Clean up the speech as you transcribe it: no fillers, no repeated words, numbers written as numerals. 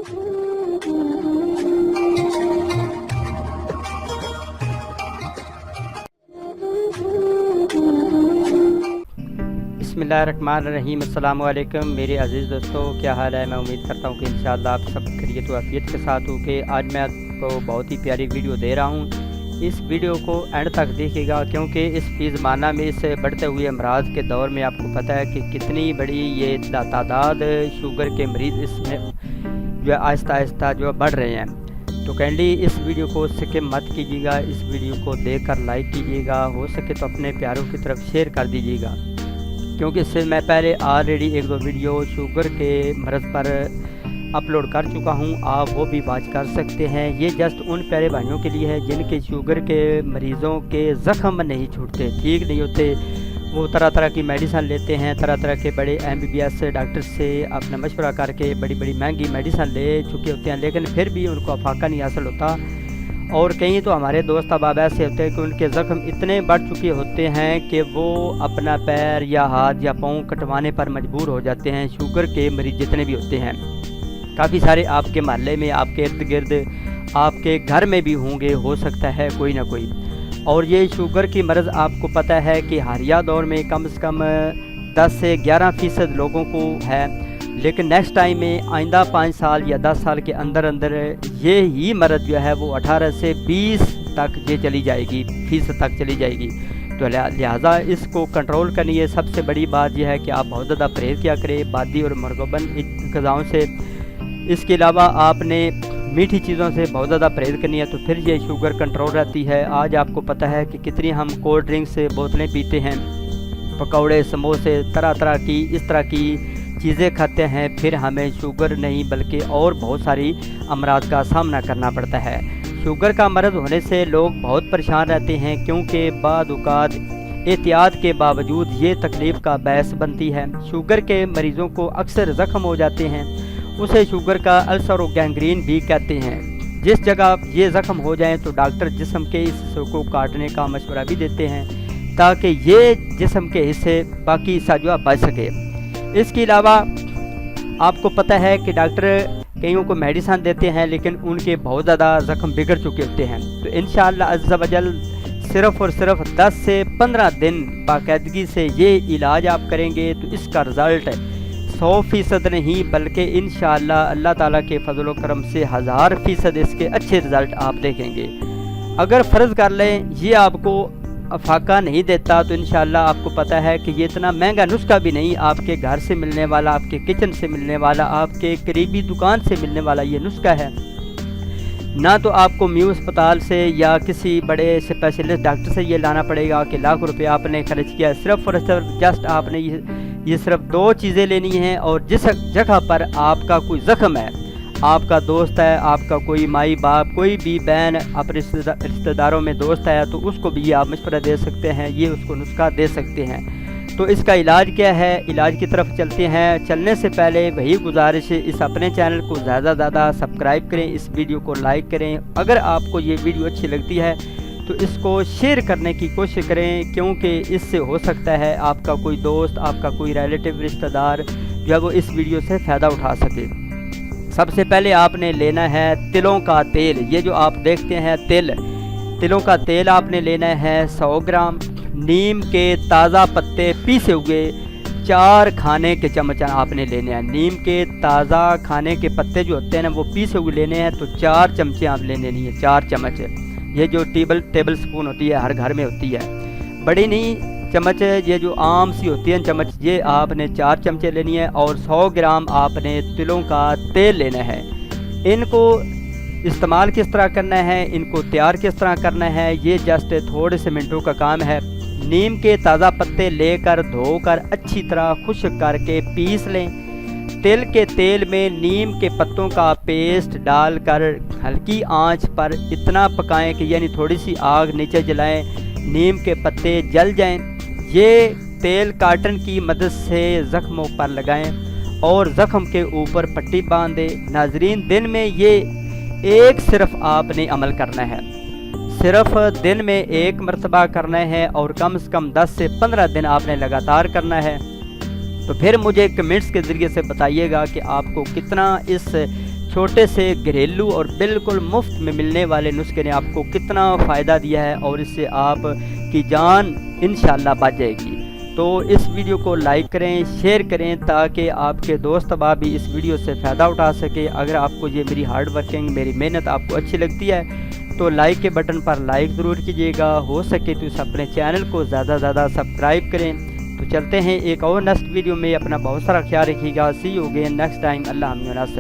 बिस्मिल्लाहिर्रहमानिर्रहीम। अस्सलाम वालेकुम मेरे अज़ीज़ दोस्तों, क्या हाल है। मैं उम्मीद करता हूँ कि इंशाअल्लाह आप सब खैरियत व आफियत के साथ हो। कि आज मैं आपको बहुत ही प्यारी वीडियो दे रहा हूँ। इस वीडियो को एंड तक देखिएगा, क्योंकि इस फ़ी ज़माना में इस बढ़ते हुए अमराज के दौर में आपको पता है कि कितनी बड़ी ये तादाद शुगर के मरीज़ इसमें जो आहिस्ता आहिस्ता जो बढ़ रहे हैं। तो काइंडली इस वीडियो को स्किप मत कीजिएगा, इस वीडियो को देखकर लाइक कीजिएगा, हो सके तो अपने प्यारों की तरफ शेयर कर दीजिएगा, क्योंकि इससे मैं पहले ऑलरेडी एक दो वीडियो शुगर के मरज़ पर अपलोड कर चुका हूं, आप वो भी वाच कर सकते हैं। ये जस्ट उन प्यारे भाइयों के लिए है जिनके शुगर के मरीज़ों के ज़ख्म नहीं छूटते, ठीक नहीं होते। वो तरह तरह की मेडिसिन लेते हैं, तरह तरह के बड़े MBBS डॉक्टर से अपना मशवरा करके बड़ी बड़ी महंगी मेडिसिन ले चुके होते हैं, लेकिन फिर भी उनको अफाका नहीं हासिल होता। और कई तो हमारे दोस्त अहबाब ऐसे होते हैं कि उनके ज़ख्म इतने बढ़ चुके होते हैं कि वो अपना पैर या हाथ या पाँव कटवाने पर मजबूर हो जाते हैं। शुगर के मरीज़ जितने भी होते हैं, काफ़ी सारे आपके महल्ले में, आपके इर्द गिर्द, आपके घर में भी होंगे, हो सकता है कोई ना कोई। और ये शुगर की मर्ज़ आपको पता है कि हालिया दौर में कम से कम 10 से 11% लोगों को है, लेकिन नेक्स्ट टाइम में आइंदा 5 साल या 10 साल के अंदर अंदर ये ही मर्ज़ जो है वो 18 से 20 तक ये चली जाएगी, फीसद तक चली जाएगी। तो लिहाजा इसको कंट्रोल करनी है। सबसे बड़ी बात यह है कि आप बहुत ज़्यादा परहेज़ किया करें बादी और मुर्गबन ग़िज़ाओं से। इसके अलावा आपने मीठी चीज़ों से बहुत ज़्यादा परहेज़ करनी है, तो फिर ये शुगर कंट्रोल रहती है। आज आपको पता है कि कितनी हम कोल्ड ड्रिंक से बोतलें पीते हैं, पकौड़े, समोसे, तरह तरह की इस तरह की चीज़ें खाते हैं, फिर हमें शुगर नहीं बल्कि और बहुत सारी अमराज का सामना करना पड़ता है। शुगर का मर्ज़ होने से लोग बहुत परेशान रहते हैं, क्योंकि बाद औक़ात एहतियात के बावजूद ये तकलीफ़ का बायस बनती है। शुगर के मरीज़ों को अक्सर ज़ख्म हो जाते हैं, उसे शुगर का अल्सर और गैंग्रीन भी कहते हैं। जिस जगह ये ज़ख्म हो जाएं तो डॉक्टर जिस्म के इस हिस्से को काटने का मशवरा भी देते हैं, ताकि ये जिस्म के हिस्से बाकी हिस्सा जो बच सके। इसके अलावा आपको पता है कि डॉक्टर कईयों को मेडिसिन देते हैं, लेकिन उनके बहुत ज़्यादा ज़ख्म बिगड़ चुके होते हैं। तो इंशाअल्लाह अज़्ज़ा वजल सिर्फ़ और सिर्फ 10 से 15 दिन बाकायदगी से ये इलाज आप करेंगे तो इसका रिज़ल्ट 100% नहीं बल्कि इंशाअल्लाह अल्लाह ताला के फजल व करम से 1000% इसके अच्छे रिज़ल्ट आप देखेंगे। अगर फ़र्ज़ कर लें ये आपको अफाका नहीं देता, तो इंशाअल्लाह आपको पता है कि ये इतना महंगा नुस्खा भी नहीं, आपके घर से मिलने वाला, आपके किचन से मिलने वाला, आपके करीबी दुकान से मिलने वाला ये नुस्खा है। ना तो आपको म्यू अस्पताल से या किसी बड़े स्पेशलिस्ट डॉक्टर से ये लाना पड़ेगा कि लाख रुपए आपने खर्च किया। सिर्फ़ और सिर्फ जस्ट आपने ये सिर्फ 2 चीज़ें लेनी हैं, और जिस जगह पर आपका कोई ज़ख्म है, आपका दोस्त है, आपका कोई माई बाप, कोई भी बहन, अपने रिश्तेदारों में दोस्त है, तो उसको भी आप मशवरा दे सकते हैं, ये उसको नुस्खा दे सकते हैं। तो इसका इलाज क्या है, इलाज की तरफ चलते हैं। चलने से पहले वही गुजारिश है, इस अपने चैनल को ज़्यादा ज़्यादा सब्सक्राइब करें, इस वीडियो को लाइक करें। अगर आपको ये वीडियो अच्छी लगती है तो इसको शेयर करने की कोशिश करें, क्योंकि इससे हो सकता है आपका कोई दोस्त, आपका कोई रिलेटिव, रिश्तेदार जो है वो इस वीडियो से फ़ायदा उठा सके। सबसे पहले आपने लेना है तिलों का तेल। ये जो आप देखते हैं तिलों का तेल आपने लेना है 100 ग्राम। नीम के ताज़ा पत्ते पीसे हुए 4 खाने के चम्मच आपने लेने हैं। नीम के ताज़ा खाने के पत्ते जो होते हैं ना, वो पीसे हुए लेने हैं, तो 4 चमचे आप लेने नहीं है, 4 चम्मच। ये जो टेबल स्पून होती है हर घर में होती है, बड़ी नहीं चम्मच, ये जो आम सी होती है चम्मच, ये आपने 4 चमचे लेनी है। और 100 ग्राम आपने तिलों का तेल लेना है। इनको इस्तेमाल किस तरह करना है, इनको तैयार किस तरह करना है, ये जस्ट थोड़े से मिनटों का काम है। नीम के ताज़ा पत्ते लेकर धोकर अच्छी तरह खुश्क करके पीस लें। तिल के तेल में नीम के पत्तों का पेस्ट डालकर हल्की आंच पर इतना पकाएं कि यानी थोड़ी सी आग नीचे जलाएं, नीम के पत्ते जल जाएं। ये तेल काटन की मदद से ज़ख्मों पर लगाएं और ज़ख्म के ऊपर पट्टी बांध दें। नाजरीन, दिन में ये एक सिर्फ आपने अमल करना है, सिर्फ दिन में 1 मरतबा करना है, और कम से कम 10 से 15 दिन आपने लगातार करना है। तो फिर मुझे कमेंट्स के ज़रिए से बताइएगा कि आपको कितना इस چھوٹے سے گھریلو اور بالکل مفت میں ملنے والے نسخے نے آپ کو کتنا فائدہ دیا ہے اور اس سے آپ کی جان انشاءاللہ بچ جائے گی۔ تو اس ویڈیو کو لائک کریں، شیئر کریں تاکہ آپ کے دوست احباب بھی اس ویڈیو سے فائدہ اٹھا سکے۔ اگر آپ کو یہ میری ہارڈ ورکنگ، میری محنت آپ کو اچھی لگتی ہے تو لائک کے بٹن پر لائک ضرور کیجیے گا، ہو سکے تو اس اپنے چینل کو زیادہ زیادہ سبسکرائب کریں۔ تو چلتے ہیں ایک اور نیکسٹ ویڈیو میں، اپنا بہت سارا خیال رکھیے گا۔ سی یو اگین نیکسٹ ٹائم، اللہ حافظ۔